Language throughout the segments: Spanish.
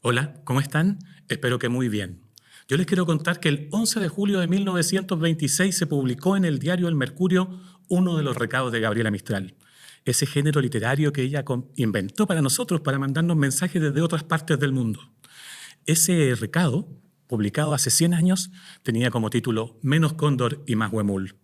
Hola, ¿cómo están? Espero que muy bien. Yo les quiero contar que el 11 de julio de 1926 se publicó en el diario El Mercurio uno de los recados de Gabriela Mistral. Ese género literario que ella inventó para nosotros, para mandarnos mensajes desde otras partes del mundo. Ese recado, publicado hace 100 años, tenía como título Menos cóndor y más huemul.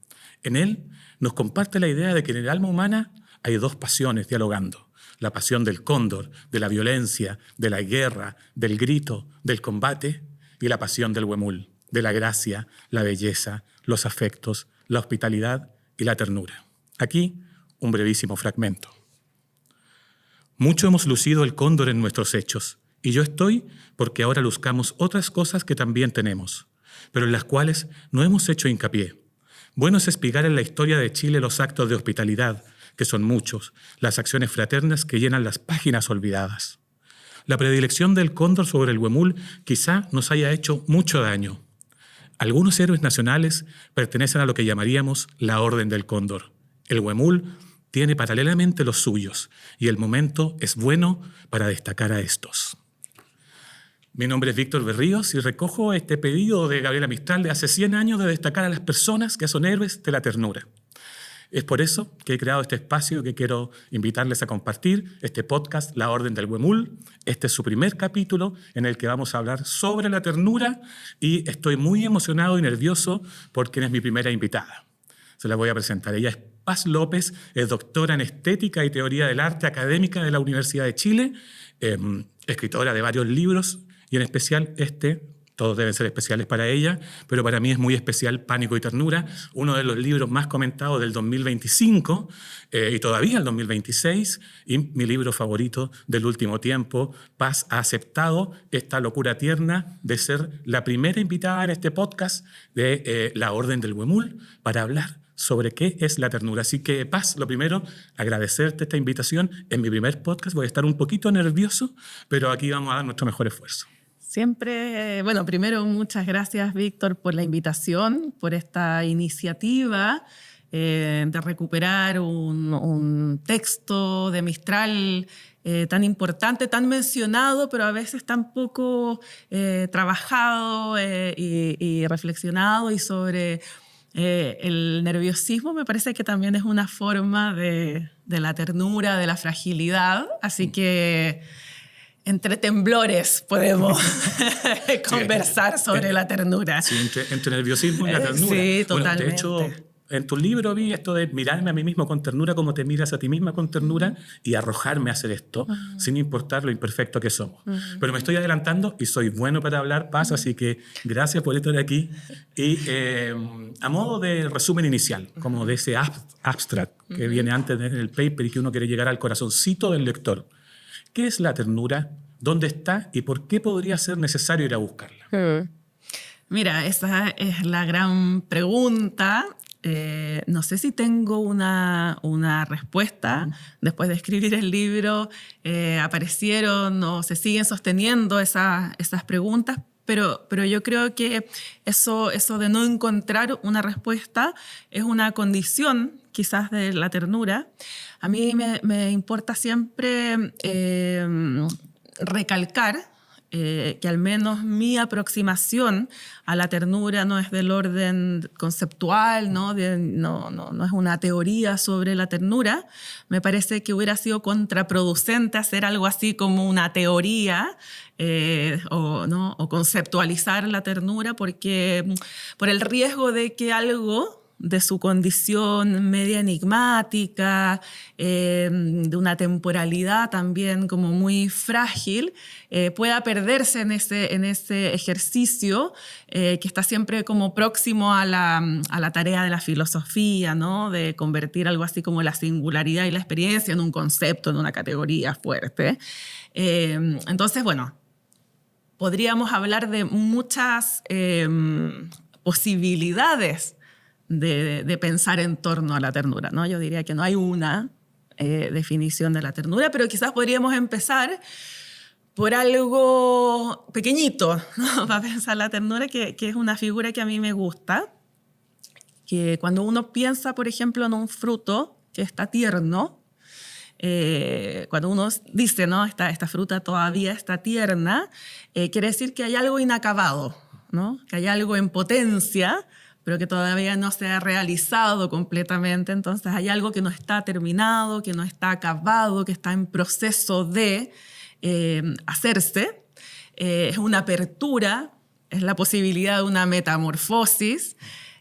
En él nos comparte la idea de que en el alma humana hay dos pasiones dialogando. La pasión del cóndor, de la violencia, de la guerra, del grito, del combate, y la pasión del huemul, de la gracia, la belleza, los afectos, la hospitalidad y la ternura. Aquí, un brevísimo fragmento. Mucho hemos lucido el cóndor en nuestros hechos, y yo estoy porque ahora luzcamos otras cosas que también tenemos, pero en las cuales no hemos hecho hincapié. Bueno es espigar en la historia de Chile los actos de hospitalidad, que son muchos, las acciones fraternas que llenan las páginas olvidadas. La predilección del cóndor sobre el huemul quizá nos haya hecho mucho daño. Algunos héroes nacionales pertenecen a lo que llamaríamos la Orden del Cóndor. El huemul tiene paralelamente los suyos y el momento es bueno para destacar a estos. Mi nombre es Víctor Berríos y recojo este pedido de Gabriela Mistral de hace 100 años de destacar a las personas que son héroes de la ternura. Es por eso que he creado este espacio que quiero invitarles a compartir, este podcast, La Orden del Huemul. Este es su primer capítulo en el que vamos a hablar sobre la ternura y estoy muy emocionado y nervioso porque es mi primera invitada. Se la voy a presentar. Ella es Paz López, es doctora en Estética y Teoría del Arte académica de la Universidad de Chile, escritora de varios libros y en especial todos deben ser especiales para ella, pero para mí es muy especial Pánico y Ternura, uno de los libros más comentados del 2025 y todavía el 2026, y mi libro favorito del último tiempo. Paz ha aceptado esta locura tierna de ser la primera invitada en este podcast de La Orden del Huemul para hablar sobre qué es la ternura. Así que, Paz, lo primero, agradecerte esta invitación. En mi primer podcast voy a estar un poquito nervioso, pero aquí vamos a dar nuestro mejor esfuerzo. Siempre, bueno, primero muchas gracias, Víctor, por la invitación, por esta iniciativa de recuperar un texto de Mistral tan importante, tan mencionado, pero a veces tan poco trabajado y reflexionado. Y sobre el nerviosismo me parece que también es una forma de la ternura, de la fragilidad. Así que entre temblores podemos conversar sobre la ternura. Sí, entre nerviosismo y la ternura. Sí, totalmente. Bueno, de hecho, en tu libro vi esto de mirarme a mí mismo con ternura como te miras a ti misma con ternura y arrojarme a hacer esto sin importar lo imperfecto que somos. Pero me estoy adelantando y soy bueno para hablar, Paz, así que gracias por estar aquí. Y a modo de resumen inicial, como de ese abstract que viene antes del paper y que uno quiere llegar al corazoncito del lector. ¿Qué es la ternura? ¿Dónde está? ¿Y por qué podría ser necesario ir a buscarla? Mira, esa es la gran pregunta. No sé si tengo una respuesta. Después de escribir el libro aparecieron o se siguen sosteniendo esas preguntas, pero yo creo que eso de no encontrar una respuesta es una condición quizás de la ternura. A mí me importa siempre recalcar que al menos mi aproximación a la ternura no es del orden conceptual, no es una teoría sobre la ternura. Me parece que hubiera sido contraproducente hacer algo así como una teoría o conceptualizar la ternura, porque por el riesgo de que algo de su condición media enigmática, de una temporalidad también como muy frágil, pueda perderse en ese ejercicio que está siempre como próximo a la tarea de la filosofía, ¿no? De convertir algo así como la singularidad y la experiencia en un concepto, en una categoría fuerte. Entonces, bueno, podríamos hablar de muchas posibilidades de pensar en torno a la ternura, ¿no? Yo diría que no hay una definición de la ternura, pero quizás podríamos empezar por algo pequeñito, ¿no? Para pensar la ternura, que es una figura que a mí me gusta, que cuando uno piensa, por ejemplo, en un fruto que está tierno, cuando uno dice, ¿no? Esta fruta todavía está tierna, quiere decir que hay algo inacabado, ¿no? Que hay algo en potencia, pero que todavía no se ha realizado completamente. Entonces hay algo que no está terminado, que no está acabado, que está en proceso de hacerse. Es una apertura, es la posibilidad de una metamorfosis.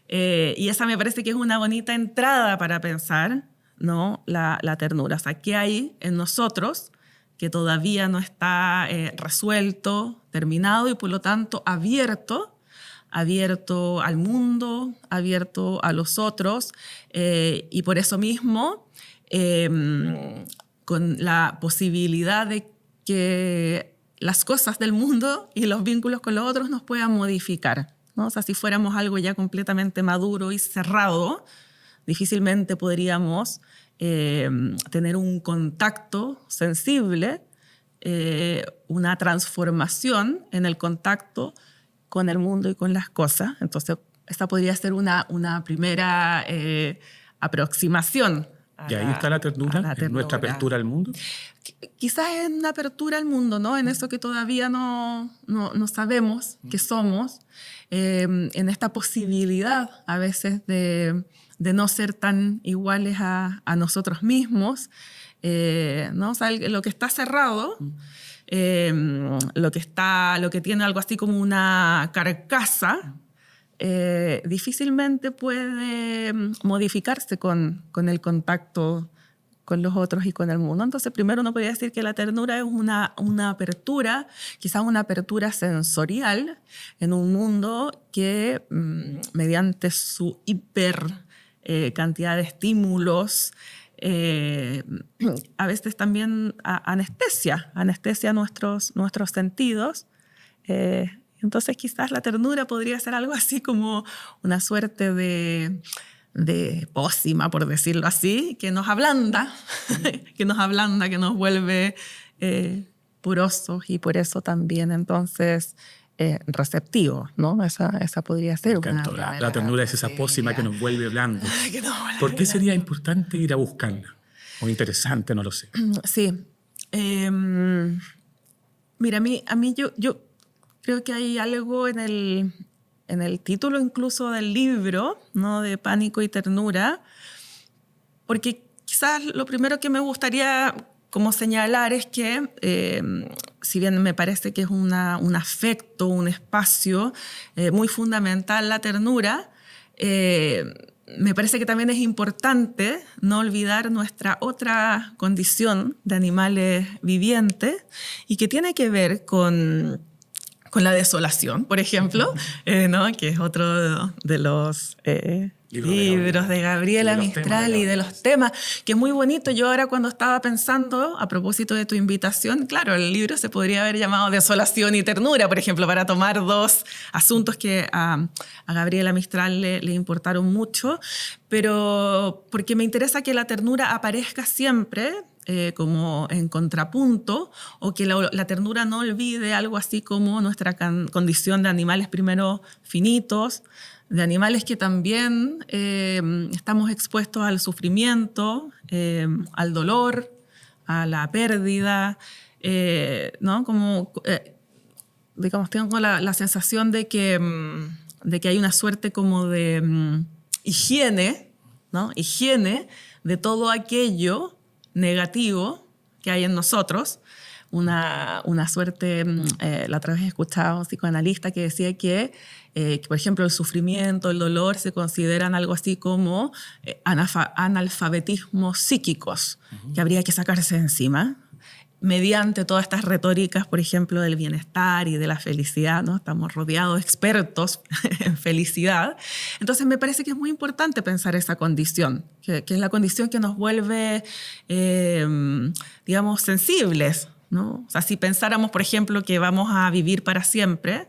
Y esa me parece que es una bonita entrada para pensar, ¿no? La ternura. O sea, ¿qué hay en nosotros que todavía no está resuelto, terminado y por lo tanto abierto al mundo, abierto a los otros, y por eso mismo, con la posibilidad de que las cosas del mundo y los vínculos con los otros nos puedan modificar, ¿no? O sea, si fuéramos algo ya completamente maduro y cerrado, difícilmente podríamos tener un contacto sensible, una transformación en el contacto con el mundo y con las cosas. Entonces, esta podría ser una primera aproximación. Y ahí está la ternura, en nuestra apertura al mundo. Quizás en una apertura al mundo, ¿no? En eso que todavía no sabemos que somos, en esta posibilidad a veces de no ser tan iguales a nosotros mismos, ¿no? O sea, lo que está cerrado, lo que tiene algo así como una carcasa, difícilmente puede modificarse con el contacto con los otros y con el mundo. Entonces, primero uno podría decir que la ternura es una apertura, quizás una apertura sensorial en un mundo que, mediante su hiper cantidad de estímulos, a veces también anestesia nuestros sentidos. Entonces quizás la ternura podría ser algo así como una suerte de pócima, por decirlo así, que nos ablanda, que nos vuelve porosos y por eso también entonces receptivos, ¿no? Esa podría ser una... La ternura es esa pócima que nos vuelve blandos. ¿Por qué sería importante ir a buscarla? O interesante, no lo sé. Sí. Mira, a mí yo creo que hay algo en el título incluso del libro, ¿no? De Pánico y Ternura, porque quizás lo primero que me gustaría como señalar es que, si bien me parece que es un afecto, un espacio muy fundamental la ternura, me parece que también es importante no olvidar nuestra otra condición de animales vivientes y que tiene que ver con la desolación, por ejemplo, ¿no? Que es otro de los libros de Gabriela Mistral y de los temas, que es muy bonito. Yo ahora cuando estaba pensando, a propósito de tu invitación, claro, el libro se podría haber llamado Desolación y Ternura, por ejemplo, para tomar dos asuntos que a Gabriela Mistral le importaron mucho, pero porque me interesa que la ternura aparezca siempre como en contrapunto, o que la ternura no olvide algo así como nuestra condición de animales primero finitos, de animales que también estamos expuestos al sufrimiento, al dolor, a la pérdida, ¿no? Como, digamos, tengo la sensación de que hay una suerte como de higiene, ¿no? Higiene de todo aquello negativo que hay en nosotros, una suerte, la otra vez he escuchado a un psicoanalista que decía que, por ejemplo, el sufrimiento, el dolor se consideran algo así como analfabetismos psíquicos, que habría que sacarse de encima, mediante todas estas retóricas, por ejemplo, del bienestar y de la felicidad, ¿no? Estamos rodeados de expertos en felicidad. Entonces me parece que es muy importante pensar esa condición, que es la condición que nos vuelve, digamos, sensibles, ¿no? O sea, si pensáramos, por ejemplo, que vamos a vivir para siempre,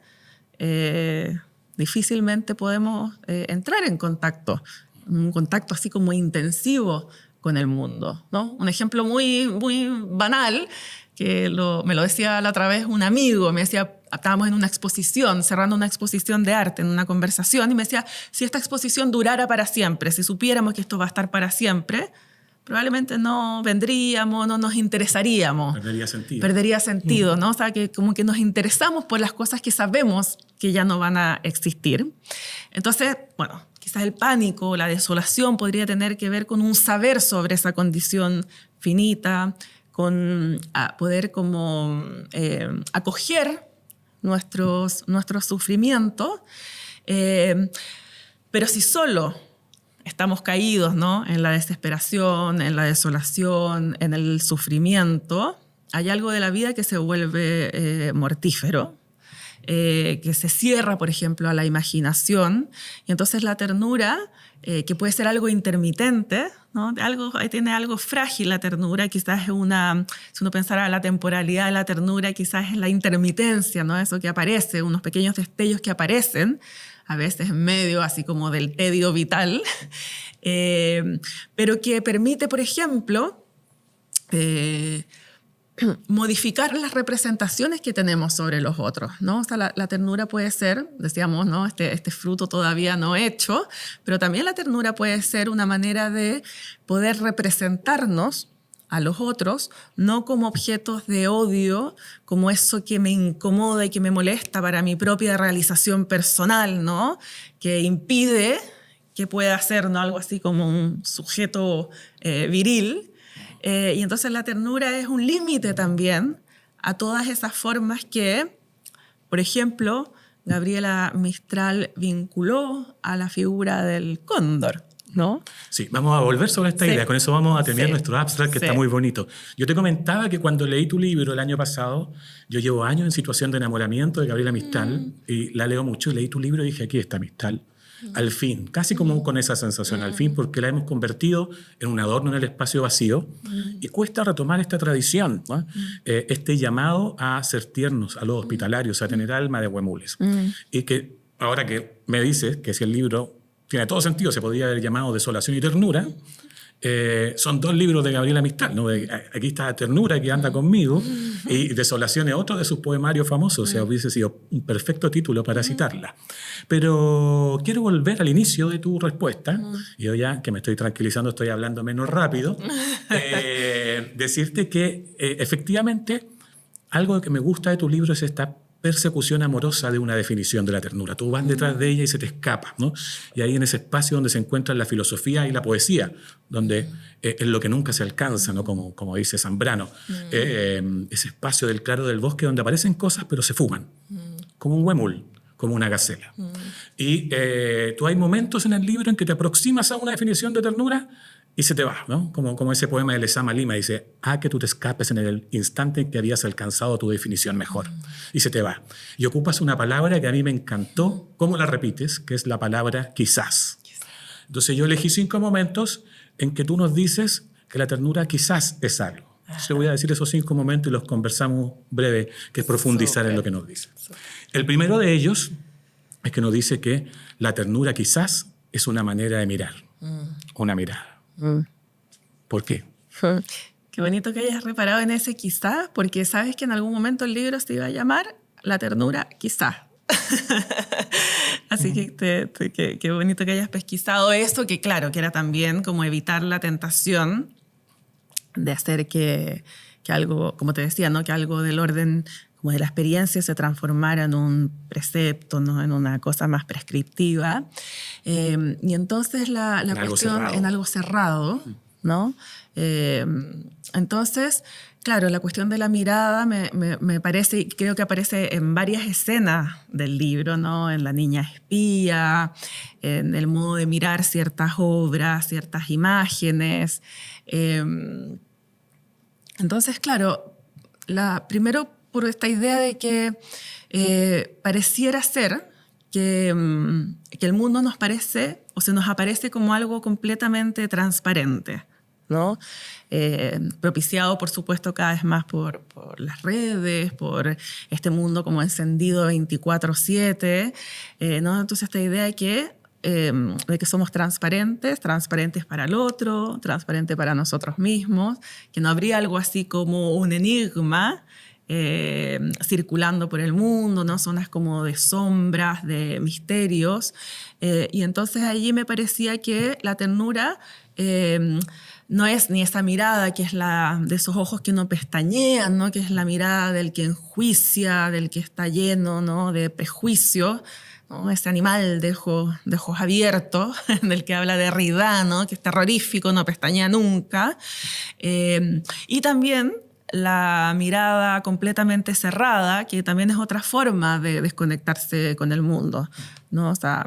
difícilmente podemos entrar en contacto, un contacto así como intensivo con el mundo, ¿no? Un ejemplo muy, muy banal, que me lo decía la otra vez un amigo, me decía, estábamos en una exposición, cerrando una exposición de arte, en una conversación, y me decía, si esta exposición durara para siempre, si supiéramos que esto va a estar para siempre, probablemente no vendríamos, no nos interesaríamos. Perdería sentido. Perdería sentido, ¿no? O sea, que como que nos interesamos por las cosas que sabemos que ya no van a existir. Entonces, bueno, quizás el pánico, la desolación podría tener que ver con un saber sobre esa condición finita, con poder como acoger nuestros sufrimientos. Pero si solo estamos caídos, ¿no?, en la desesperación, en la desolación, en el sufrimiento, hay algo de la vida que se vuelve mortífero, que se cierra, por ejemplo, a la imaginación. Y entonces la ternura, que puede ser algo intermitente, ¿no? Ahí tiene algo frágil la ternura, quizás es si uno pensara la temporalidad de la ternura, quizás es la intermitencia, ¿no? Eso que aparece, unos pequeños destellos que aparecen, a veces en medio así como del tedio vital, pero que permite, por ejemplo, modificar las representaciones que tenemos sobre los otros, ¿no? O sea, la ternura puede ser, decíamos, ¿no?, este fruto todavía no hecho, pero también la ternura puede ser una manera de poder representarnos a los otros, no como objetos de odio, como eso que me incomoda y que me molesta para mi propia realización personal, ¿no?, que impide que pueda ser, ¿no?, algo así como un sujeto viril. Y entonces la ternura es un límite también a todas esas formas que, por ejemplo, Gabriela Mistral vinculó a la figura del cóndor, ¿no? Sí, vamos a volver sobre esta idea. Con eso vamos a tener nuestro abstract, que está muy bonito. Yo te comentaba que cuando leí tu libro el año pasado, yo llevo años en situación de enamoramiento de Gabriela Mistral y la leo mucho, y leí tu libro y dije, aquí está Mistral. Al fin, casi como con esa sensación, al fin, porque la hemos convertido en un adorno en el espacio vacío y cuesta retomar esta tradición, ¿no? Este llamado a ser tiernos, a los hospitalarios, a tener alma de huemules. Y que ahora que me dices que si el libro tiene todo sentido, se podría haber llamado Desolación y Ternura, son dos libros de Gabriela Mistral, ¿no? Aquí está Ternura, que anda conmigo, y Desolación es otro de sus poemarios famosos, o sea, hubiese sido un perfecto título para citarla. Pero quiero volver al inicio de tu respuesta, y yo ya que me estoy tranquilizando, estoy hablando menos rápido, decirte que efectivamente algo que me gusta de tu libro es esta persecución amorosa de una definición de la ternura. Tú vas detrás de ella y se te escapa, ¿no? Y ahí en ese espacio donde se encuentran la filosofía y la poesía, donde es lo que nunca se alcanza, ¿no? Como dice Zambrano. Ese espacio del claro del bosque donde aparecen cosas pero se fuman, como un huemul, como una gacela. Y tú hay momentos en el libro en que te aproximas a una definición de ternura y se te va, ¿no? Como ese poema de Lezama Lima dice, que tú te escapes en el instante en que habías alcanzado tu definición mejor. Y se te va. Y ocupas una palabra que a mí me encantó, cómo la repites, que es la palabra quizás. Entonces yo elegí 5 momentos en que tú nos dices que la ternura quizás es algo. Entonces voy a decir esos 5 momentos y los conversamos breve, que es profundizar en lo que nos dice. El primero de ellos es que nos dice que la ternura quizás es una manera de mirar, una mirada. ¿Por qué? Qué bonito que hayas reparado en ese quizás, porque sabes que en algún momento el libro se iba a llamar La ternura quizás. Así que qué bonito que hayas pesquisado eso, que claro, que era también como evitar la tentación de hacer que algo, como te decía, ¿no?, que algo del orden como de la experiencia se transformara en un precepto, ¿no?, en una cosa más prescriptiva. Y entonces la cuestión en algo cerrado, ¿no? Entonces, claro, la cuestión de la mirada me parece, y creo que aparece en varias escenas del libro, ¿no? En La niña espía, en el modo de mirar ciertas obras, ciertas imágenes. Entonces, claro, primero por esta idea de que pareciera ser que el mundo nos parece o se nos aparece como algo completamente transparente, ¿no? Propiciado, por supuesto, cada vez más por las redes, por este mundo como encendido 24/7, ¿no? Entonces esta idea de que somos transparentes para el otro, transparente para nosotros mismos, que no habría algo así como un enigma circulando por el mundo, ¿no? Zonas como de sombras, de misterios. Y entonces allí me parecía que la ternura no es ni esa mirada que es la de esos ojos que no pestañean, ¿no? Que es la mirada del que enjuicia, del que está lleno, ¿no? De prejuicios, ¿no? Ese animal de ojos abiertos, del que habla Derrida, ¿no? Que es terrorífico, no pestañea nunca. Y también la mirada completamente cerrada, que también es otra forma de desconectarse con el mundo, ¿no? O sea,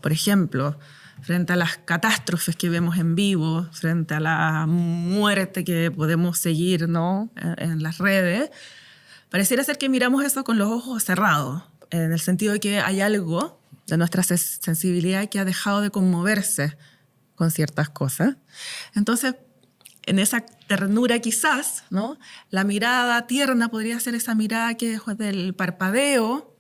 por ejemplo, frente a las catástrofes que vemos en vivo, frente a la muerte que podemos seguir, ¿no? en las redes, pareciera ser que miramos eso con los ojos cerrados, en el sentido de que hay algo de nuestra sensibilidad que ha dejado de conmoverse con ciertas cosas. Entonces, en esa ternura quizás, ¿no? La mirada tierna podría ser esa mirada que es del parpadeo,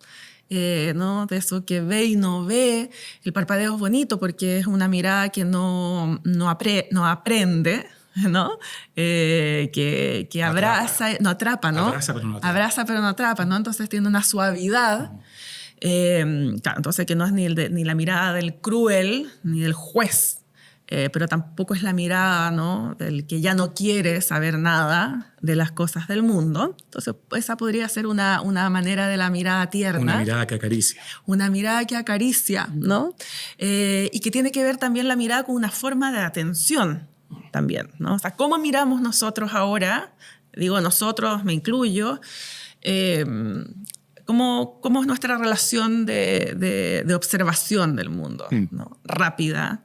¿no? De eso que ve y no ve. El parpadeo es bonito porque es una mirada que no aprende, ¿no? Que abraza, no atrapa, ¿no? Abraza pero no atrapa. Abraza pero no atrapa, ¿no? Entonces tiene una suavidad. Claro, entonces que no es ni la mirada del cruel ni del juez, pero tampoco es la mirada, ¿no? Del que ya no quiere saber nada de las cosas del mundo. Entonces, esa podría ser una manera de la mirada tierna. Una mirada que acaricia. Una mirada que acaricia, ¿no? Y que tiene que ver también la mirada con una forma de atención también, ¿no? O sea, ¿cómo miramos nosotros ahora? Digo nosotros, me incluyo. ¿Cómo es nuestra relación de observación del mundo, ¿no? Rápida.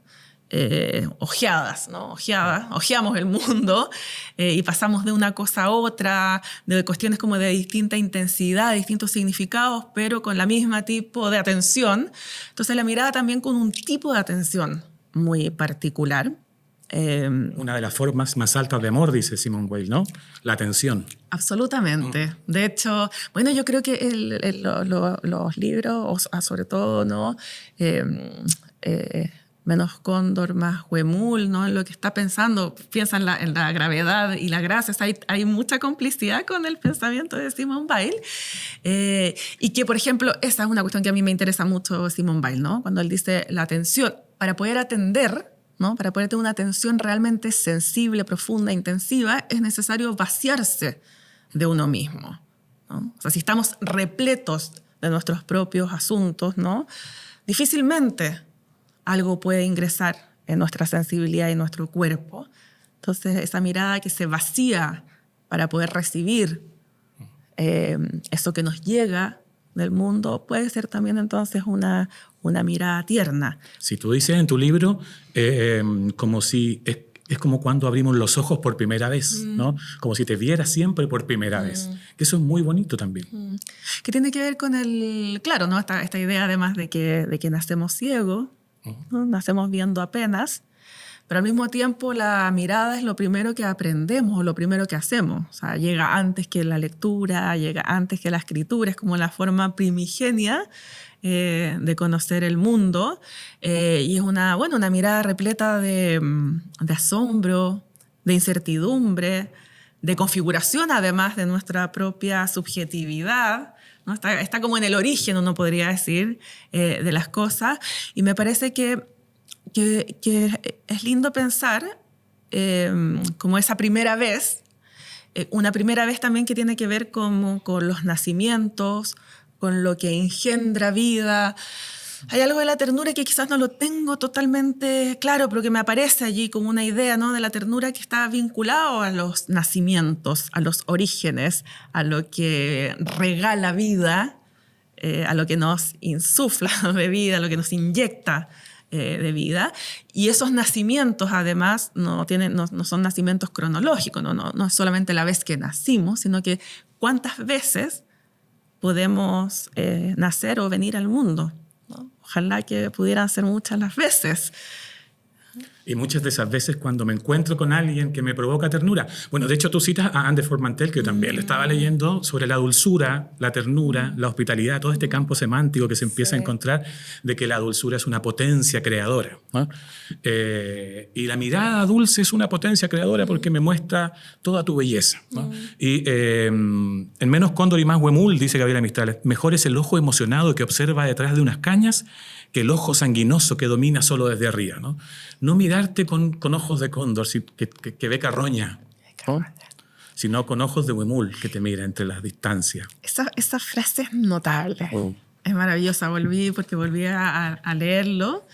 Ojeadas, ¿no? Ojeamos el mundo y pasamos de una cosa a otra, de cuestiones como de distinta intensidad, distintos significados, pero con la misma tipo de atención. Entonces la mirada también con un tipo de atención muy particular. Una de las formas más altas de amor, dice Simone Weil, ¿no? La atención. Absolutamente. De hecho, bueno, yo creo que los libros, sobre todo, ¿no? Menos cóndor, más huemul, ¿no? En lo que está pensando, piensa en la gravedad y la gracia. O sea, hay mucha complicidad con el pensamiento de Simone Weil. Y que, por ejemplo, esa es una cuestión que a mí me interesa mucho Simone Weil, ¿no? Cuando él dice la atención, para poder atender, ¿no? Para poder tener una atención realmente sensible, profunda, intensiva, es necesario vaciarse de uno mismo, ¿no? O sea, si estamos repletos de nuestros propios asuntos, ¿no? Difícilmente algo puede ingresar en nuestra sensibilidad y nuestro cuerpo. Entonces, esa mirada que se vacía para poder recibir eso que nos llega del mundo puede ser también entonces una mirada tierna. Si tú dices en tu libro, como si es como cuando abrimos los ojos por primera vez, ¿no? Como si te viera siempre por primera vez. Eso es muy bonito también. Que tiene que ver con claro, ¿no? Esta idea además de que nacemos ciegos, ¿no? Nacemos viendo apenas, pero al mismo tiempo la mirada es lo primero que aprendemos o lo primero que hacemos. O sea, llega antes que la lectura, llega antes que la escritura, es como la forma primigenia de conocer el mundo. Y es una mirada repleta de asombro, de incertidumbre, de configuración además de nuestra propia subjetividad, ¿no? Está como en el origen, uno podría decir, de las cosas. Y me parece que es lindo pensar como esa primera vez, una primera vez también que tiene que ver con los nacimientos, con lo que engendra vida. Hay algo de la ternura que quizás no lo tengo totalmente claro, pero que me aparece allí como una idea, ¿no? De la ternura que está vinculado a los nacimientos, a los orígenes, a lo que regala vida, a lo que nos insufla de vida, a lo que nos inyecta de vida. Y esos nacimientos, además, no son nacimientos cronológicos, no es solamente la vez que nacimos, sino que cuántas veces podemos nacer o venir al mundo, ¿no? Ojalá que pudieran ser muchas las veces. Y muchas de esas veces cuando me encuentro con alguien que me provoca ternura. Bueno, de hecho tú citas a Anne de Formantel, que yo también le estaba leyendo sobre la dulzura, la ternura, la hospitalidad, todo este campo semántico que se empieza a encontrar de que la dulzura es una potencia creadora, ¿no? Y la mirada dulce es una potencia creadora porque me muestra toda tu belleza, ¿no? Y en Menos cóndor y más huemul, dice Gabriela Mistral, mejor es el ojo emocionado que observa detrás de unas cañas que el ojo sanguinoso que domina solo desde arriba, ¿no? No mirar mirarte con ojos de cóndor, que ve carroña, ¿no? Sino con ojos de huemul que te mira entre las distancias. Esa frase es notable. Es maravillosa. Volví a leerlo.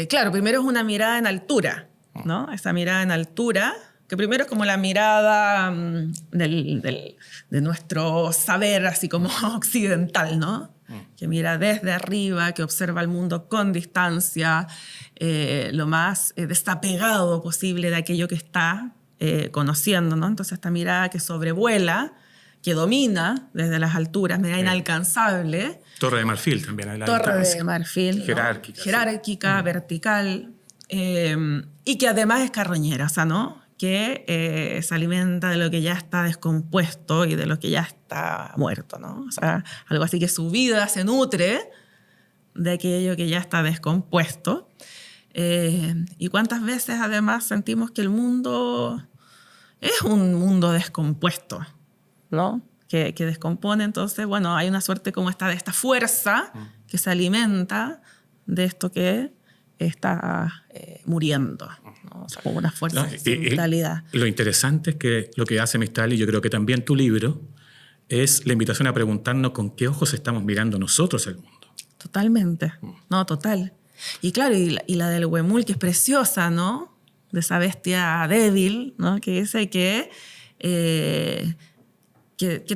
Claro, primero es una mirada en altura, ¿no? Esa mirada en altura, que primero es como la mirada de nuestro saber, así como occidental, ¿no? Que mira desde arriba, que observa el mundo con distancia, lo más desapegado posible de aquello que está conociendo, ¿no? Entonces esta mirada que sobrevuela, que domina desde las alturas, mirada inalcanzable. Torre de marfil también. A la Torre distancia. de marfil. Jerárquica. ¿No? Jerárquica, vertical, y que además es carroñera, o sea, ¿no? Que se alimenta de lo que ya está descompuesto y de lo que ya está muerto, ¿no? O sea, algo así que su vida se nutre de aquello que ya está descompuesto. Y cuántas veces además sentimos que el mundo es un mundo descompuesto, ¿no? Que descompone. Entonces, bueno, hay una suerte como de esta fuerza que se alimenta de esto que está muriendo, ¿no? O sea, como una fuerza de vitalidad. Lo interesante es que lo que hace Mistral, y yo creo que también tu libro, es la invitación a preguntarnos con qué ojos estamos mirando nosotros el mundo. Totalmente. No, total. Y claro, y la del huemul, que es preciosa, ¿no? De esa bestia débil, ¿no? Que dice que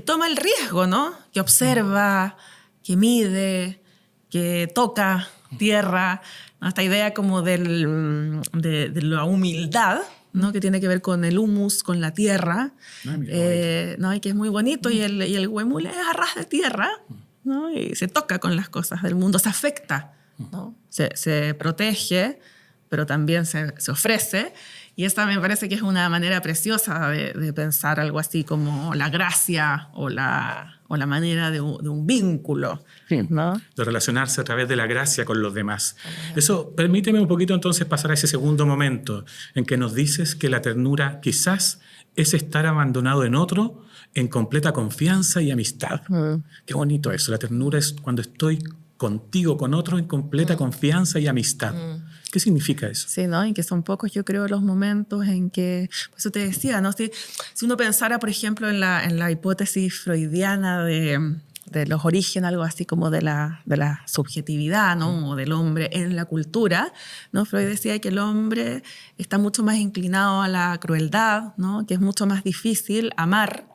toma el riesgo, ¿no? Que observa, que mide, que toca tierra, ¿no? Esta idea como de la humildad, ¿no? Que tiene que ver con el humus, con la tierra, ¿no? Y que es muy bonito, y el huemul es a ras de tierra, ¿no? Y se toca con las cosas del mundo, se afecta, ¿no? Se protege, pero también se ofrece. Y esta me parece que es una manera preciosa de pensar algo así como la gracia o la manera de un vínculo, ¿no? De relacionarse a través de la gracia con los demás. Eso, permíteme un poquito entonces pasar a ese segundo momento en que nos dices que la ternura quizás es estar abandonado en otro en completa confianza y amistad. Qué bonito eso. La ternura es cuando estoy contigo, con otro, en completa confianza y amistad. ¿Qué significa eso? Sí, ¿no? Y que son pocos, yo creo, los momentos en que... Por eso te decía, ¿no? Si uno pensara, por ejemplo, en la hipótesis freudiana de los orígenes, algo así como de la subjetividad, ¿no? O del hombre en la cultura, ¿no? Freud decía que el hombre está mucho más inclinado a la crueldad, ¿no? Que es mucho más difícil amar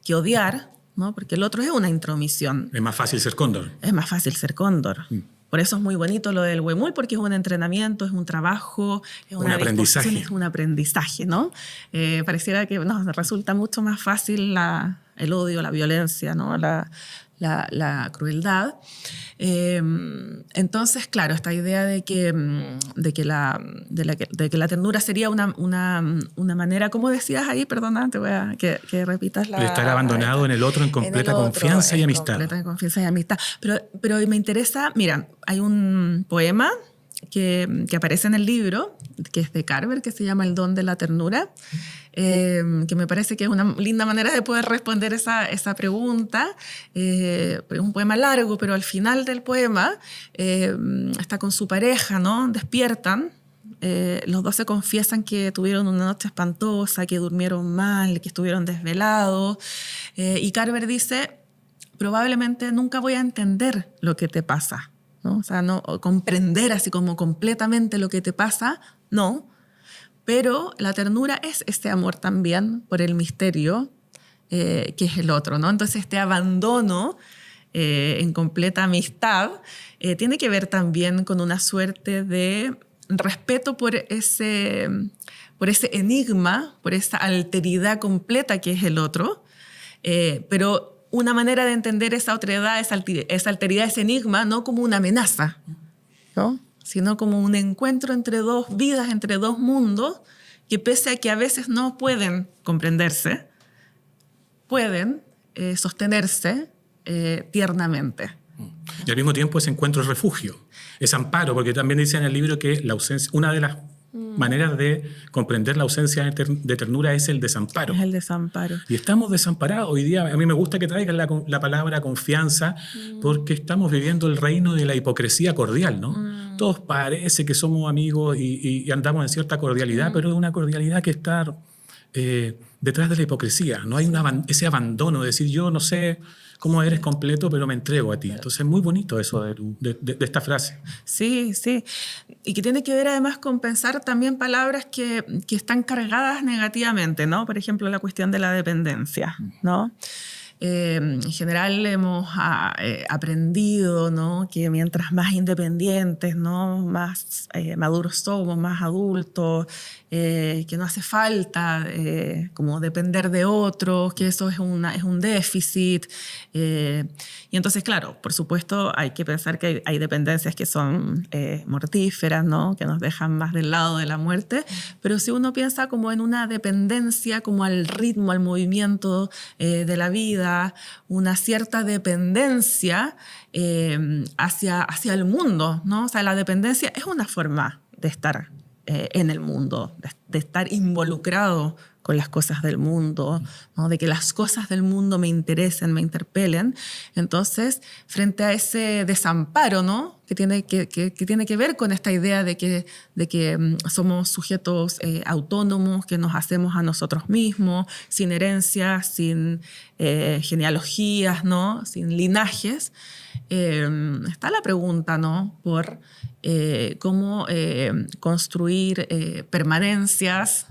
que odiar, ¿no? Porque el otro es una intromisión. Es más fácil ser cóndor. Es más fácil ser cóndor. Por eso es muy bonito lo del huemul, porque es un entrenamiento, es un trabajo, es un aprendizaje. Es un aprendizaje, ¿no? Pareciera que nos resulta mucho más fácil el odio, la violencia, ¿no? La crueldad. Entonces, claro, esta idea de que la ternura sería una manera, ¿cómo decías ahí? Perdona, te voy a que repitas de estar abandonado en el otro en completa confianza y amistad. Completa confianza y amistad. Pero me interesa, mira, hay un poema que aparece en el libro, que es de Carver, que se llama El don de la ternura, que me parece que es una linda manera de poder responder esa pregunta. Es un poema largo, pero al final del poema está con su pareja, ¿no? Despiertan. Los dos se confiesan que tuvieron una noche espantosa, que durmieron mal, que estuvieron desvelados. Y Carver dice, probablemente nunca voy a entender lo que te pasa, ¿no? O sea, no comprender así como completamente lo que te pasa, no. Pero la ternura es este amor también por el misterio que es el otro, ¿no? Entonces este abandono en completa amistad tiene que ver también con una suerte de respeto por ese enigma, por esa alteridad completa que es el otro, pero una manera de entender esa otredad, esa alteridad, ese enigma, no como una amenaza, ¿no? Sino como un encuentro entre dos vidas, entre dos mundos, que pese a que a veces no pueden comprenderse, pueden sostenerse tiernamente. Y al mismo tiempo ese encuentro es refugio, es amparo, porque también dice en el libro que la ausencia, una de las maneras de comprender la ausencia de ternura es el desamparo. Es el desamparo. Y estamos desamparados. Hoy día a mí me gusta que traigan la palabra confianza porque estamos viviendo el reino de la hipocresía cordial, ¿no? Todos parece que somos amigos y andamos en cierta cordialidad, pero es una cordialidad que está detrás de la hipocresía. No hay ese abandono de decir yo no sé cómo eres completo, pero me entrego a ti. Entonces es muy bonito eso de esta frase. Sí, sí. Y que tiene que ver además con pensar también palabras que están cargadas negativamente, ¿no? Por ejemplo, la cuestión de la dependencia, ¿no? En general hemos aprendido, ¿no?, que mientras más independientes, ¿no?, más maduros somos, más adultos, que no hace falta como depender de otros, que eso es un déficit. Y entonces, claro, por supuesto hay que pensar que hay dependencias que son mortíferas, ¿no?, que nos dejan más del lado de la muerte, pero si uno piensa como en una dependencia como al ritmo, al movimiento de la vida, una cierta dependencia hacia el mundo, ¿no? O sea, la dependencia es una forma de estar en el mundo, de estar involucrado con las cosas del mundo, ¿no? De que las cosas del mundo me interesen, me interpelen. Entonces, frente a ese desamparo, ¿no?, que tiene que ver con esta idea de que somos sujetos autónomos, que nos hacemos a nosotros mismos, sin herencias, sin genealogías, ¿no?, sin linajes, está la pregunta, ¿no?, por cómo construir permanencias,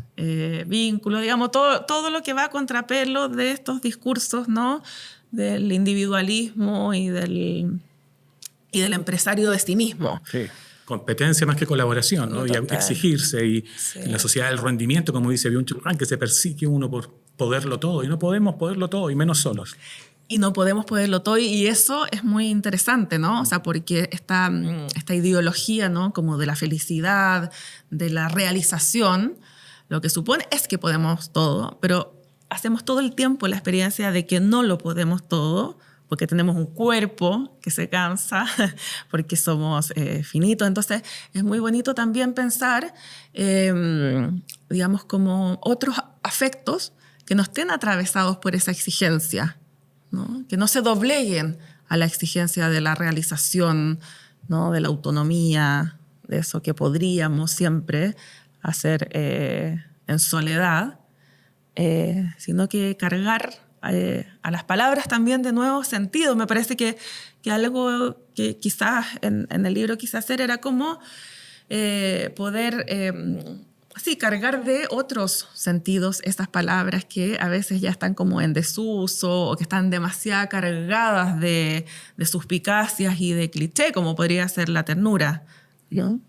vínculos, digamos, todo lo que va a contrapelo de estos discursos, ¿no?, del individualismo y del empresario de sí mismo. Sí. Competencia más que colaboración, ¿no? Y exigirse. Y sí. En la sociedad del rendimiento, como dice Byung-Chul Han, que se persigue uno por poderlo todo. Y no podemos poderlo todo, y menos solos. Y no podemos poderlo todo, y eso es muy interesante, ¿no? O sea, porque esta ideología, ¿no?, como de la felicidad, de la realización, lo que supone es que podemos todo, pero hacemos todo el tiempo la experiencia de que no lo podemos todo, porque tenemos un cuerpo que se cansa, porque somos finitos. Entonces, es muy bonito también pensar, digamos, como otros afectos que no estén atravesados por esa exigencia, ¿no?, que no se dobleguen a la exigencia de la realización, ¿no?, de la autonomía, de eso que podríamos siempre hacer en soledad, sino que cargar a las palabras también de nuevo sentido. Me parece que algo que quizás en el libro quise hacer era como poder cargar de otros sentidos esas palabras que a veces ya están como en desuso o que están demasiado cargadas de suspicacias y de cliché, como podría ser la ternura, ¿no?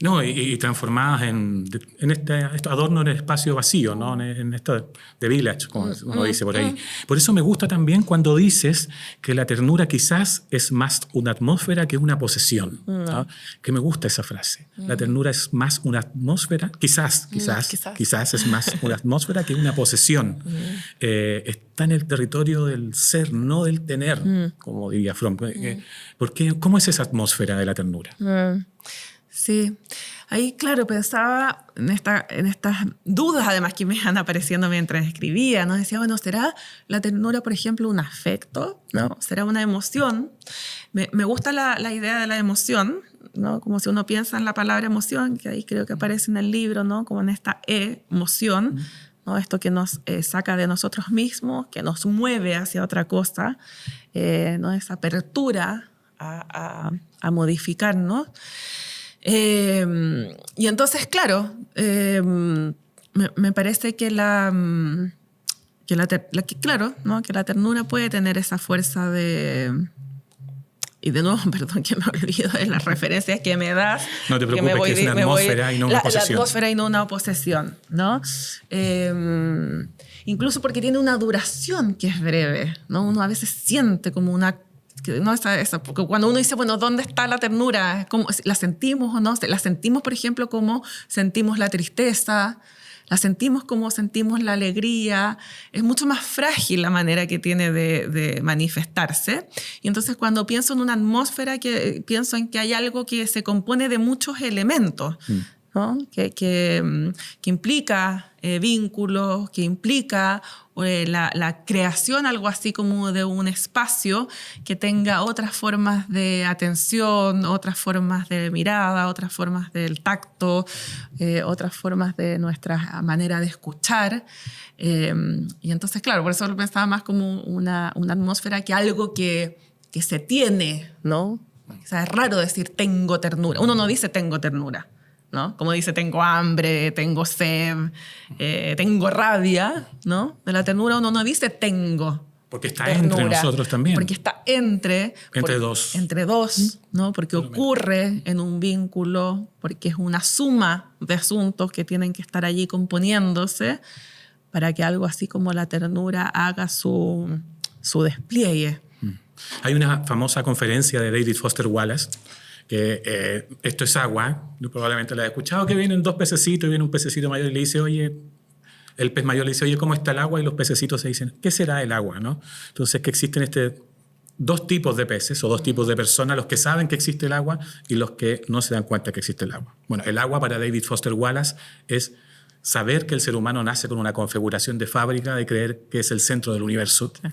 No, y transformadas en este adorno en el espacio vacío, ¿no?, en esto de village, como uno dice por ahí. Por eso me gusta también cuando dices que la ternura quizás es más una atmósfera que una posesión, ¿no? Que me gusta esa frase. La ternura es más una atmósfera, quizás es más una atmósfera que una posesión. Está en el territorio del ser, no del tener, como diría Fromm. ¿Cómo es esa atmósfera de la ternura? Sí, ahí claro pensaba en estas dudas además que me iban apareciendo mientras escribía, ¿no? Decía, bueno, ¿será la ternura, por ejemplo, un afecto, ¿no? ¿Será una emoción? Me gusta la idea de la emoción, ¿no? Como si uno piensa en la palabra emoción, que ahí creo que aparece en el libro, ¿no?, como en esta emoción, ¿no? Esto que nos saca de nosotros mismos, que nos mueve hacia otra cosa, ¿no?, esa apertura a modificarnos. Y entonces, claro, me parece que claro, ¿no?, que la ternura puede tener esa fuerza de... Y de nuevo, perdón que me olvido de las referencias que me das. No te preocupes, que es una atmósfera y no una posesión. La atmósfera y no una posesión, ¿no? Incluso porque tiene una duración que es breve, ¿no? Uno a veces siente como una... No, porque cuando uno dice, bueno, ¿dónde está la ternura? ¿Cómo, ¿la sentimos o no? La sentimos, por ejemplo, como sentimos la tristeza, la sentimos como sentimos la alegría. Es mucho más frágil la manera que tiene de manifestarse. Y entonces cuando pienso en una atmósfera, pienso en que hay algo que se compone de muchos elementos, ¿no? que implica vínculos, que implica la creación, algo así como de un espacio que tenga otras formas de atención, otras formas de mirada, otras formas del tacto, otras formas de nuestra manera de escuchar. Y entonces, claro, por eso lo pensaba más como una atmósfera que algo que se tiene, ¿no? O sea, es raro decir tengo ternura. Uno no dice tengo ternura, ¿no? Como dice tengo hambre, tengo sed, tengo rabia, ¿no? De la ternura uno no dice tengo. Porque está ternura, entre nosotros también. Porque está entre dos. Entre dos, ¿no? Porque ocurre en un vínculo, porque es una suma de asuntos que tienen que estar allí componiéndose para que algo así como la ternura haga su despliegue. Hay una famosa conferencia de David Foster Wallace, que esto es agua, probablemente la he escuchado, que vienen dos pececitos y viene un pececito mayor y le dice, oye, el pez mayor le dice, oye, ¿cómo está el agua? Y los pececitos se dicen, ¿qué será el agua? ¿No? Entonces, que existen dos tipos de peces o dos tipos de personas, los que saben que existe el agua y los que no se dan cuenta que existe el agua. Bueno, el agua para David Foster Wallace es saber que el ser humano nace con una configuración de fábrica de creer que es el centro del universo. Sí.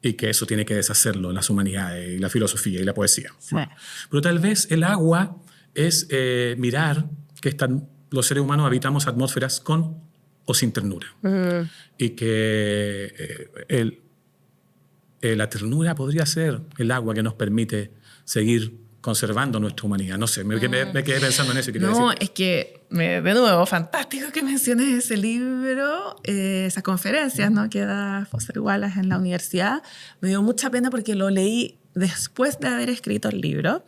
Y que eso tiene que deshacerlo las humanidades y la filosofía y la poesía. Sí. Bueno, pero tal vez el agua es mirar que los seres humanos habitamos atmósferas con o sin ternura. Y que la ternura podría ser el agua que nos permite seguir conservando nuestra humanidad. No sé, me quedé pensando en eso. No, es que, de nuevo, fantástico que menciones ese libro, esas conferencias, ¿no? que da Foster Wallace en la universidad. Me dio mucha pena porque lo leí después de haber escrito el libro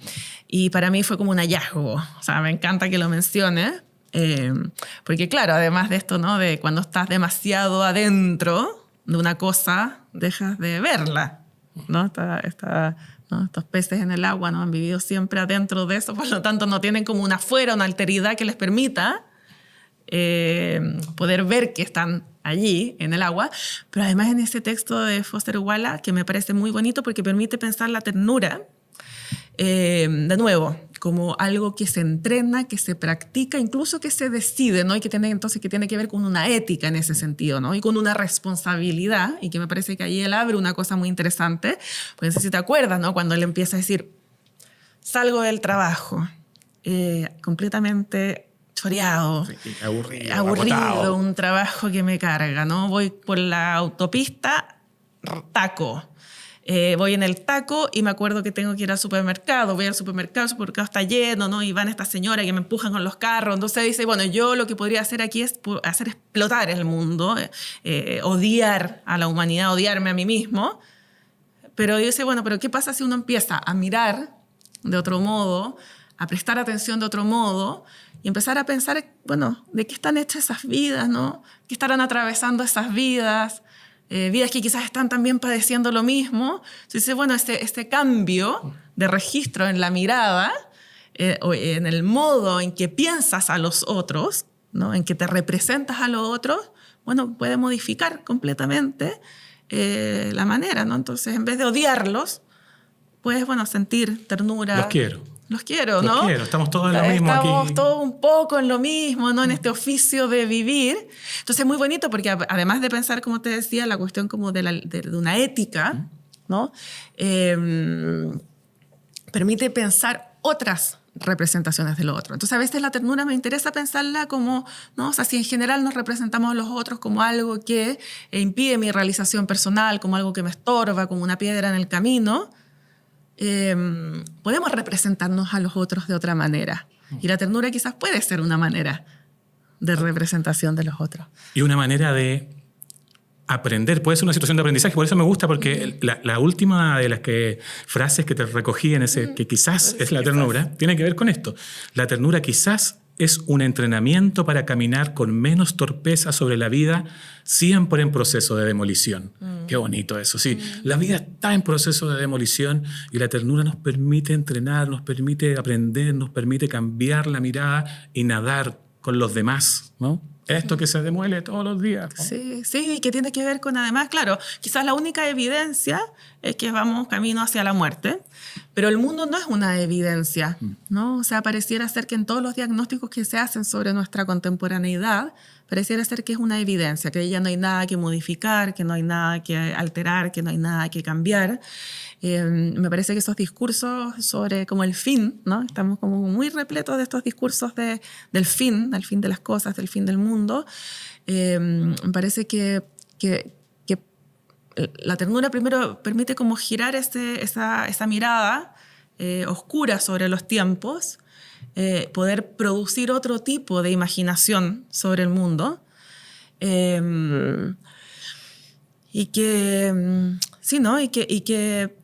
y para mí fue como un hallazgo. O sea, me encanta que lo menciones. Porque claro, además de esto, ¿no? de cuando estás demasiado adentro de una cosa, dejas de verla, ¿no? ¿no? Estos peces en el agua, ¿no? han vivido siempre adentro de eso, por lo tanto no tienen como una afuera, una alteridad que les permita poder ver que están allí en el agua. Pero además en ese texto de Foster Wallace, que me parece muy bonito porque permite pensar la ternura, de nuevo, como algo que se entrena, que se practica, incluso que se decide, ¿no? Y que tiene que ver con una ética en ese sentido, ¿no? Y con una responsabilidad, y que me parece que ahí él abre una cosa muy interesante, pues no sé si te acuerdas, ¿no? Cuando él empieza a decir, salgo del trabajo, completamente choreado, sí, aburrido, un trabajo que me carga, ¿no? Voy por la autopista, taco. Voy en el taco y me acuerdo que tengo que ir al supermercado. Voy al supermercado, el supermercado está lleno, ¿no? Y van estas señoras que me empujan con los carros. Entonces dice, bueno, yo lo que podría hacer aquí es hacer explotar el mundo, odiar a la humanidad, odiarme a mí mismo. Pero dice, bueno, pero ¿qué pasa si uno empieza a mirar de otro modo, a prestar atención de otro modo y empezar a pensar, bueno, ¿de qué están hechas esas vidas, no? ¿Qué estarán atravesando esas vidas? Vidas que quizás están también padeciendo lo mismo. Entonces, bueno, este cambio de registro en la mirada, o en el modo en que piensas a los otros, ¿no? En que te representas a los otros, bueno, puede modificar completamente la manera, ¿no? Entonces, en vez de odiarlos, puedes, bueno, sentir ternura. Los quiero, ¿no? Los quiero, estamos todos en lo mismo aquí. Estamos todos un poco en lo mismo, ¿no? En este oficio de vivir. Entonces es muy bonito porque además de pensar, como te decía, la cuestión como de una ética, ¿no? Permite pensar otras representaciones de lo otro. Entonces a veces la ternura me interesa pensarla como, ¿no? O sea, si en general nos representamos a los otros como algo que impide mi realización personal, como algo que me estorba, como una piedra en el camino, podemos representarnos a los otros de otra manera. Y la ternura quizás puede ser una manera de representación de los otros. Y una manera de aprender, puede ser una situación de aprendizaje. Por eso me gusta, porque la última de las frases que te recogí en ese, que quizás es la ternura, tiene que ver con esto. La ternura quizás es un entrenamiento para caminar con menos torpeza sobre la vida, siempre en proceso de demolición. Qué bonito eso, sí. La vida está en proceso de demolición y la ternura nos permite entrenar, nos permite aprender, nos permite cambiar la mirada y nadar con los demás, ¿no? Esto que se demuele todos los días, ¿no? Sí, y que tiene que ver con, además, claro, quizás la única evidencia es que vamos camino hacia la muerte, Pero el mundo no es una evidencia, ¿no? O sea, pareciera ser que en todos los diagnósticos que se hacen sobre nuestra contemporaneidad, pareciera ser que es una evidencia, que ya no hay nada que modificar, que no hay nada que alterar, que no hay nada que cambiar. Me parece que esos discursos sobre como el fin, ¿no? Estamos como muy repletos de estos discursos del fin de las cosas, del fin del mundo. Me parece que la ternura primero permite como girar esa mirada oscura sobre los tiempos, poder producir otro tipo de imaginación sobre el mundo, y que sí, ¿no? Y que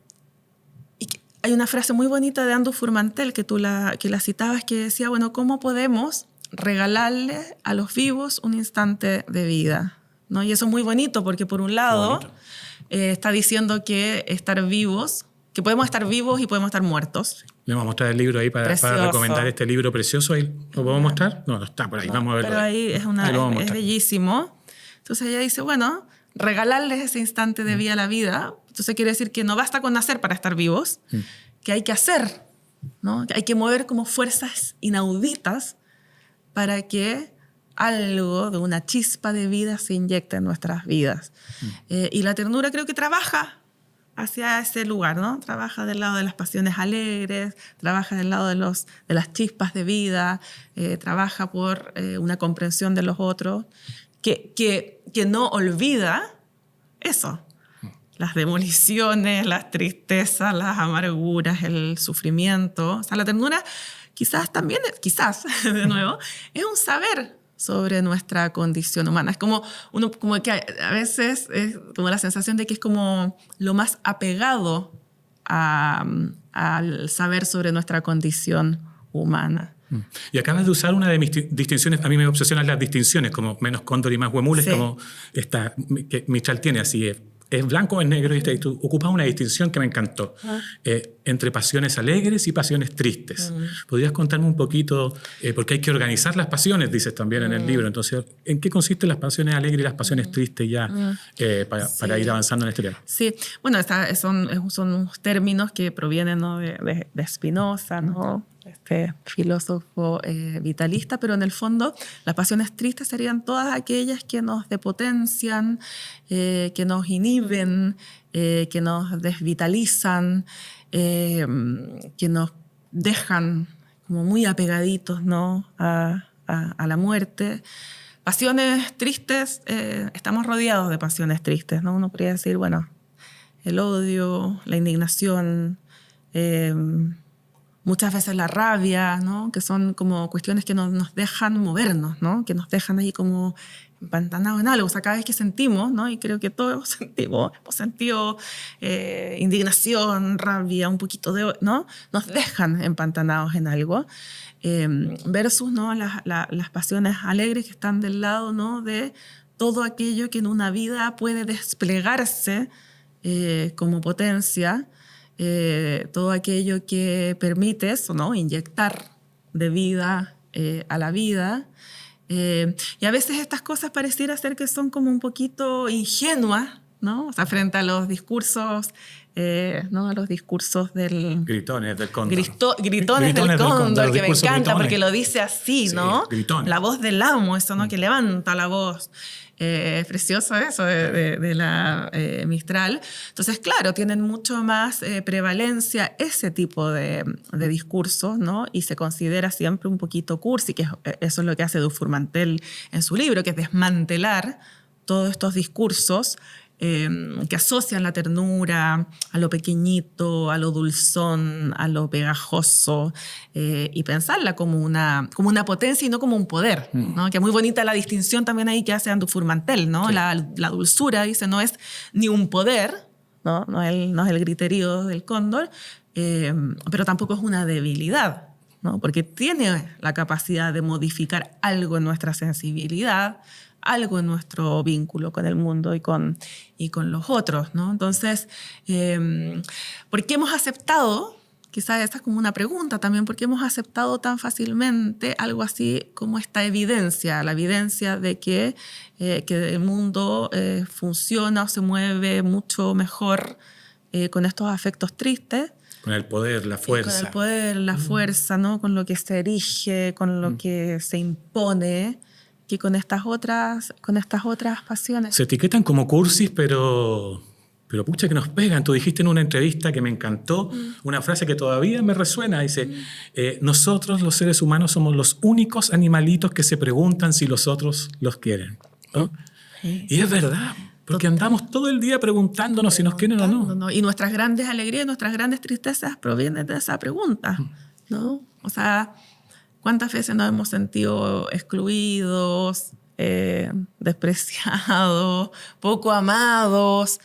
hay una frase muy bonita de Andrew Furmantel que la citabas, que decía, bueno, ¿cómo podemos regalarle a los vivos un instante de vida? ¿No? Y eso es muy bonito porque por un lado está diciendo que estar vivos, que podemos estar vivos y podemos estar muertos. Le vamos a mostrar el libro ahí para recomendar este libro precioso. ¿Ahí lo podemos mostrar? No está por ahí, no, vamos a verlo. Pero ahí es bellísimo. Entonces ella dice, bueno, regalarles ese instante de vida a la vida. Entonces quiere decir que no basta con nacer para estar vivos, que hay que hacer, ¿no? Que hay que mover como fuerzas inauditas para que algo de una chispa de vida se inyecte en nuestras vidas. Y la ternura creo que trabaja hacia ese lugar, ¿no? Trabaja del lado de las pasiones alegres, trabaja del lado de las chispas de vida, trabaja por una comprensión de los otros, que no olvida eso. Las demoliciones, las tristezas, las amarguras, el sufrimiento. O sea, la ternura quizás también, de nuevo, es un saber sobre nuestra condición humana. Es como que a veces es como la sensación de que es como lo más apegado al saber sobre nuestra condición humana. Y acabas de usar una de mis distinciones. A mí me obsesionan las distinciones, como menos cóndor y más huemules, como esta que Mistral tiene, así es blanco o es negro, y tú ocupas una distinción que me encantó, entre pasiones alegres y pasiones tristes. ¿Podrías contarme un poquito? Porque hay que organizar las pasiones, dices también en el libro. Entonces, ¿en qué consisten las pasiones alegres y las pasiones tristes ya para ir avanzando en este tema? Sí, bueno, son unos términos que provienen, ¿no? de Spinoza, ¿no? Este filósofo vitalista, pero en el fondo las pasiones tristes serían todas aquellas que nos depotencian, que nos inhiben, que nos desvitalizan, que nos dejan como muy apegaditos, ¿no? a la muerte. Pasiones tristes, estamos rodeados de pasiones tristes, ¿no? Uno podría decir, bueno, el odio, la indignación, muchas veces la rabia, ¿no? Que son como cuestiones que nos dejan movernos, ¿no? Que nos dejan ahí como empantanados en algo. O sea, cada vez que sentimos, ¿no? Y creo que todos hemos sentido indignación, rabia, un poquito de, ¿no? Nos dejan empantanados en algo. Versus, ¿no? las pasiones alegres que están del lado, ¿no? De todo aquello que en una vida puede desplegarse como potencia, todo aquello que permite eso, ¿no? Inyectar de vida a la vida. Y a veces estas cosas pareciera ser que son como un poquito ingenuas, ¿no? O sea, frente a los discursos, ¿no? A los discursos del... Gritones del cóndor. Gritones del cóndor, que me encanta gritones. Porque lo dice así, ¿no? Gritones. La voz del amo, eso, ¿no? Que levanta la voz. Es precioso eso de la Mistral. Entonces, claro, tienen mucho más prevalencia ese tipo de discursos, ¿no? Y se considera siempre un poquito cursi, que eso es lo que hace Dufourmantel en su libro, que es desmantelar todos estos discursos que asocian la ternura a lo pequeñito, a lo dulzón, a lo pegajoso, y pensarla como una potencia y no como un poder, ¿no? Que es muy bonita la distinción también ahí que hace Dufourmantel, ¿no? Sí. La dulzura, dice, no es ni un poder, ¿no? No es el griterío del cóndor, pero tampoco es una debilidad, ¿no? Porque tiene la capacidad de modificar algo en nuestra sensibilidad, algo en nuestro vínculo con el mundo y con los otros, ¿no? Entonces, ¿por qué hemos aceptado, quizás esta es como una pregunta también, por qué hemos aceptado tan fácilmente algo así como esta evidencia, la evidencia de que el mundo funciona o se mueve mucho mejor con estos afectos tristes. Con el poder, la fuerza. Con el poder, la fuerza, ¿no? Con lo que se erige, con lo que se impone, que con estas otras pasiones. Se etiquetan como cursis, pero pucha que nos pegan. Tú dijiste en una entrevista que me encantó una frase que todavía me resuena. Dice, nosotros los seres humanos somos los únicos animalitos que se preguntan si los otros los quieren, ¿no? Sí. Y es verdad. Porque andamos todo el día preguntándonos si nos quieren o no. Y nuestras grandes alegrías, nuestras grandes tristezas provienen de esa pregunta, ¿no? O sea, ¿cuántas veces nos hemos sentido excluidos, despreciados, poco amados?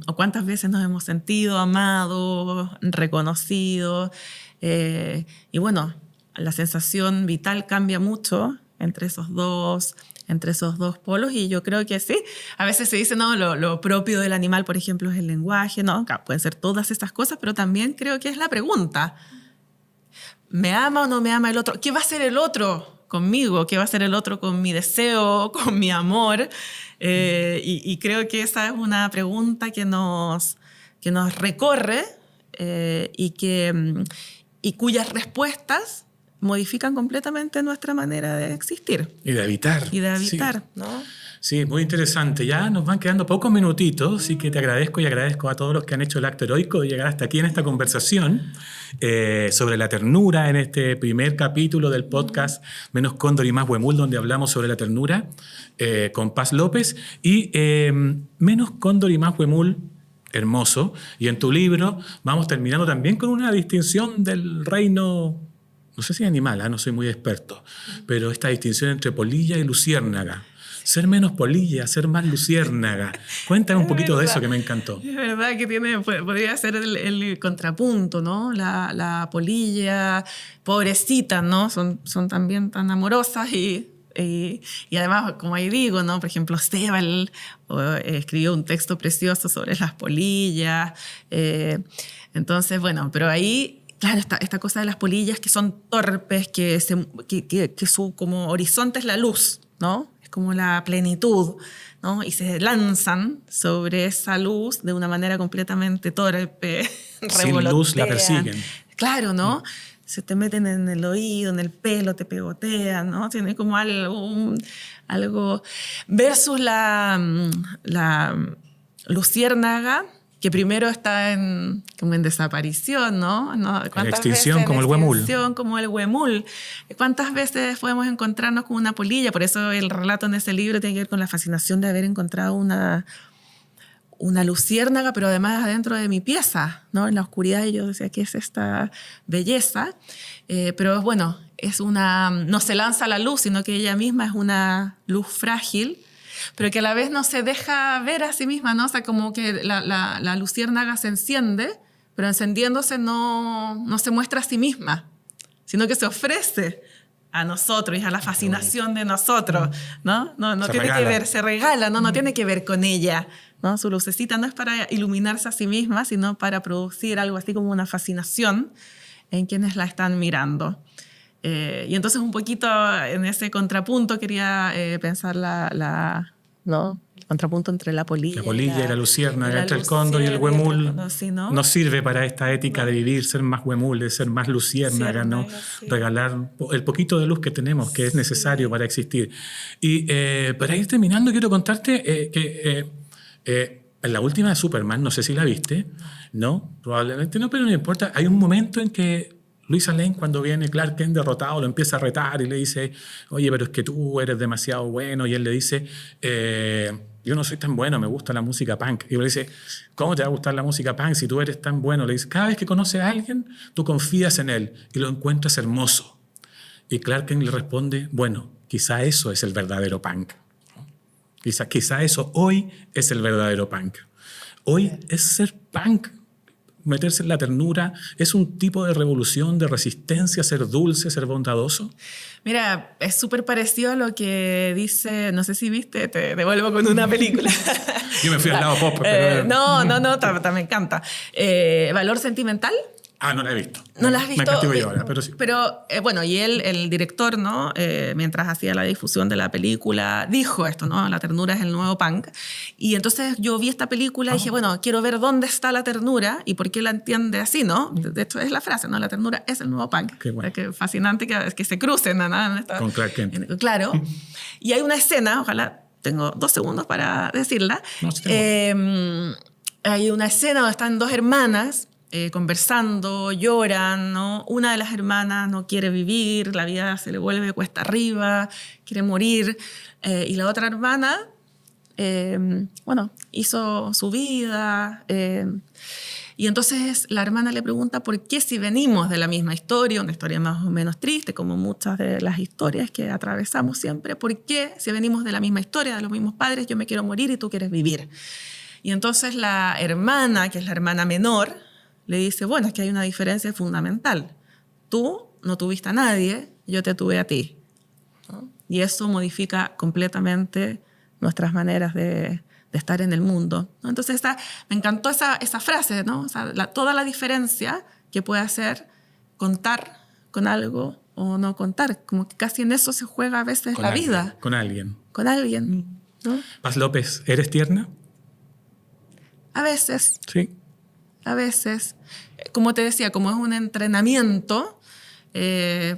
¿O cuántas veces nos hemos sentido amados, reconocidos? Y bueno, la sensación vital cambia mucho entre esos dos polos, y yo creo que sí. A veces se dice, no, lo propio del animal, por ejemplo, es el lenguaje, ¿no? Pueden ser todas estas cosas, pero también creo que es la pregunta. ¿Me ama o no me ama el otro? ¿Qué va a hacer el otro conmigo? ¿Qué va a hacer el otro con mi deseo, con mi amor? Y creo que esa es una pregunta que nos recorre y cuyas respuestas modifican completamente nuestra manera de existir. Y de habitar. Sí. ¿No? Sí, muy interesante. Ya nos van quedando pocos minutitos, así que te agradezco y agradezco a todos los que han hecho el acto heroico de llegar hasta aquí en esta conversación sobre la ternura en este primer capítulo del podcast Menos Cóndor y Más Huemul, donde hablamos sobre la ternura con Paz López. Y Menos Cóndor y Más Huemul, hermoso. Y en tu libro vamos terminando también con una distinción del reino, no sé si animal, no soy muy experto, pero esta distinción entre polilla y luciérnaga. Ser menos polilla, ser más luciérnaga. Cuéntame un poquito de eso, que me encantó. Es verdad que podría ser el contrapunto, ¿no? La polilla, pobrecita, ¿no? Son también tan amorosas y además, como ahí digo, ¿no? Por ejemplo, Sebald escribió un texto precioso sobre las polillas. Entonces, bueno, pero ahí... Claro, esta cosa de las polillas que son torpes, que su como horizonte es la luz, ¿no? Es como la plenitud, ¿no? Y se lanzan sobre esa luz de una manera completamente torpe, sin luz la persiguen. Claro, ¿no? Se te meten en el oído, en el pelo, te pegotean, ¿no? Tiene como algo versus la luciérnaga, que primero está como en desaparición, ¿no? En extinción, como el huemul. En extinción, como el huemul. ¿Cuántas veces podemos encontrarnos con una polilla? Por eso el relato en ese libro tiene que ver con la fascinación de haber encontrado una luciérnaga, pero además adentro de mi pieza, ¿no? En la oscuridad, y yo decía, ¿qué es esta belleza? Pero bueno, no se lanza a la luz, sino que ella misma es una luz frágil, pero que a la vez no se deja ver a sí misma, ¿no? O sea, como que la luciérnaga se enciende, pero encendiéndose no se muestra a sí misma, sino que se ofrece a nosotros y a la fascinación de nosotros, ¿no? No tiene que ver, se regala, no tiene que ver con ella, ¿no? Su lucecita no es para iluminarse a sí misma, sino para producir algo así como una fascinación en quienes la están mirando. Y entonces un poquito en ese contrapunto quería pensar ¿no? El contrapunto entre la polilla y la luciérnaga, entre el cóndor y el huemul. ¿no? Nos sirve para esta ética de vivir, ser más huemul, de ser más luciérnaga, ¿no? Sí. Regalar el poquito de luz que tenemos, que es necesario para existir. Y para ir terminando, quiero contarte que en la última de Superman, no sé si la viste, ¿no? Probablemente no, pero no importa. Hay un momento en que Luisa Lane, cuando viene Clark Kent derrotado, lo empieza a retar y le dice, oye, pero es que tú eres demasiado bueno. Y él le dice, yo no soy tan bueno, me gusta la música punk. Y él le dice, ¿cómo te va a gustar la música punk si tú eres tan bueno? Le dice, cada vez que conoces a alguien, tú confías en él y lo encuentras hermoso. Y Clark Kent le responde, bueno, quizá eso es el verdadero punk. Quizá eso hoy es el verdadero punk. Hoy es ser punk. Meterse en la ternura es un tipo de revolución, de resistencia, ser dulce, ser bondadoso. Mira, es súper parecido a lo que dice, no sé si viste, te devuelvo con una película. Yo me fui al lado pop. Pero... No, me encanta. Valor Sentimental. Ah, no la he visto. ¿No la has visto? Me castigo yo ahora, pero sí. Pero, bueno, y él, el director, ¿no? Mientras hacía la difusión de la película, dijo esto, ¿no? La ternura es el nuevo punk. Y entonces yo vi esta película y dije, bueno, quiero ver dónde está la ternura y por qué la entiende así, ¿no? De hecho, es la frase, ¿no? La ternura es el nuevo punk. Qué bueno. Qué fascinante que se crucen, ¿no? Con Clark Kent. Claro. Y hay una escena, ojalá tengo 2 segundos para decirla. No, sí tengo. Hay una escena donde están 2 hermanas conversando, lloran, ¿no? Una de las hermanas no quiere vivir, la vida se le vuelve cuesta arriba, quiere morir, y la otra hermana, bueno, hizo su vida, y entonces la hermana le pregunta por qué si venimos de la misma historia, una historia más o menos triste, como muchas de las historias que atravesamos siempre, por qué si venimos de la misma historia, de los mismos padres, yo me quiero morir y tú quieres vivir. Y entonces la hermana, que es la hermana menor, le dice, bueno, es que hay una diferencia fundamental. Tú no tuviste a nadie, yo te tuve a ti, ¿no? Y eso modifica completamente nuestras maneras de estar en el mundo, ¿no? Entonces me encantó esa frase, ¿no? O sea, toda la diferencia que puede hacer contar con algo o no contar. Como que casi en eso se juega a veces Con la alguien, vida. Con alguien. Con alguien, ¿no? Paz López, ¿eres tierna? A veces. Sí. A veces, como te decía, como es un entrenamiento,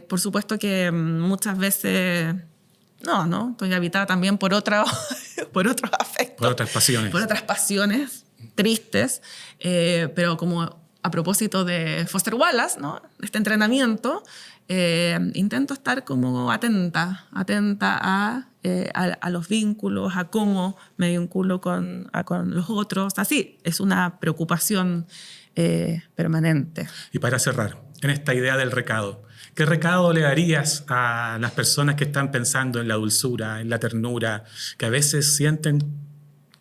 por supuesto que muchas veces no, estoy habitada también por otros afectos. Por otras pasiones. Por otras pasiones tristes, pero como a propósito de Foster Wallace, ¿no? Este entrenamiento, intento estar como atenta a los vínculos, a cómo me vinculo con los otros. Así, es una preocupación permanente. Y para cerrar, en esta idea del recado, ¿qué recado le darías a las personas que están pensando en la dulzura, en la ternura, que a veces sienten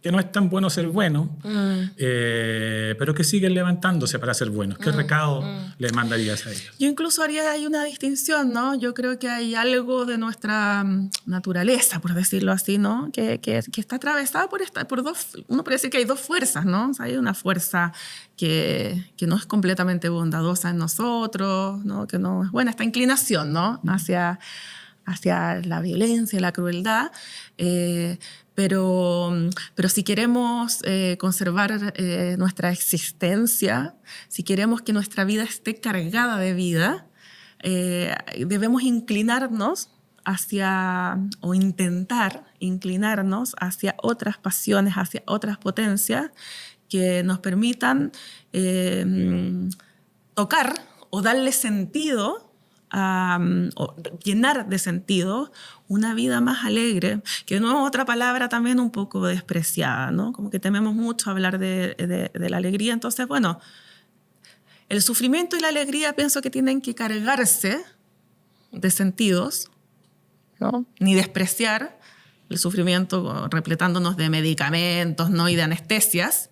que no es tan bueno ser bueno, pero que siguen levantándose para ser buenos? ¿Qué recado les mandarías a ellos? Yo incluso haría ahí una distinción, ¿no? Yo creo que hay algo de nuestra naturaleza, por decirlo así, ¿no? Que está atravesada por dos, uno puede decir que hay 2 fuerzas, ¿no? O sea, hay una fuerza que no es completamente bondadosa en nosotros, ¿no? Que no es buena, esta inclinación, ¿no? Hacia la violencia, la crueldad, pero si queremos conservar nuestra existencia, si queremos que nuestra vida esté cargada de vida, debemos inclinarnos o intentar inclinarnos hacia otras pasiones, hacia otras potencias que nos permitan tocar o darle sentido o llenar de sentido una vida más alegre, que no es otra palabra también un poco despreciada, ¿no? Como que tememos mucho hablar de la alegría. Entonces, bueno, el sufrimiento y la alegría pienso que tienen que cargarse de sentidos, ¿no? Ni despreciar el sufrimiento repletándonos de medicamentos, ¿no? Y de anestesias,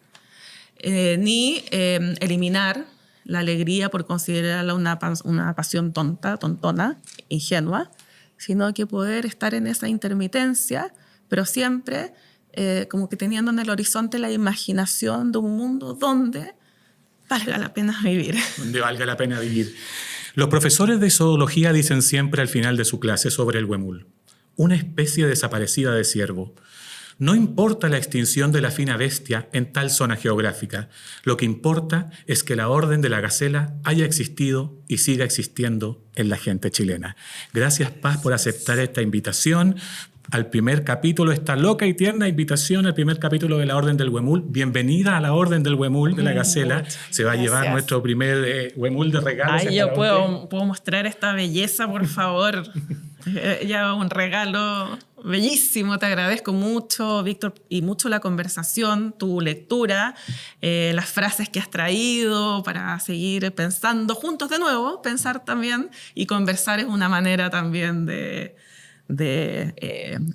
ni eliminar la alegría por considerarla una pasión tontona, ingenua, sino que poder estar en esa intermitencia, pero siempre como que teniendo en el horizonte la imaginación de un mundo donde valga la pena vivir. Donde valga la pena vivir. Los profesores de zoología dicen siempre al final de su clase sobre el huemul, una especie desaparecida de ciervo. No importa la extinción de la fina bestia en tal zona geográfica. Lo que importa es que la orden de la gacela haya existido y siga existiendo en la gente chilena. Gracias, Paz, por aceptar esta invitación al primer capítulo, esta loca y tierna invitación al primer capítulo de la Orden del Huemul. Bienvenida a la Orden del Huemul de la Gacela. Se va a llevar nuestro primer Huemul de regalos. Ay, yo puedo mostrar esta belleza, por favor. Ya un regalo bellísimo, te agradezco mucho, Víctor, y mucho la conversación, tu lectura, las frases que has traído para seguir pensando juntos de nuevo. Pensar también y conversar es una manera también de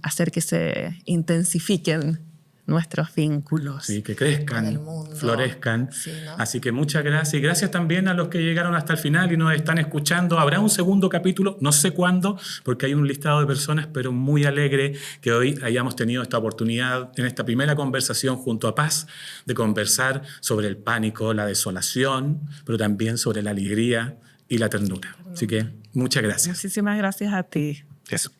hacer que se intensifiquen nuestros vínculos. Sí, que Con el crezcan, mundo. florezcan. Sí, ¿no? Así que muchas gracias. Y gracias también a los que llegaron hasta el final y nos están escuchando. Habrá un segundo capítulo, no sé cuándo, porque hay un listado de personas, pero muy alegre que hoy hayamos tenido esta oportunidad en esta primera conversación junto a Paz de conversar sobre el pánico, la desolación, pero también sobre la alegría y la ternura. Así que muchas gracias. Muchísimas gracias a ti. Eso.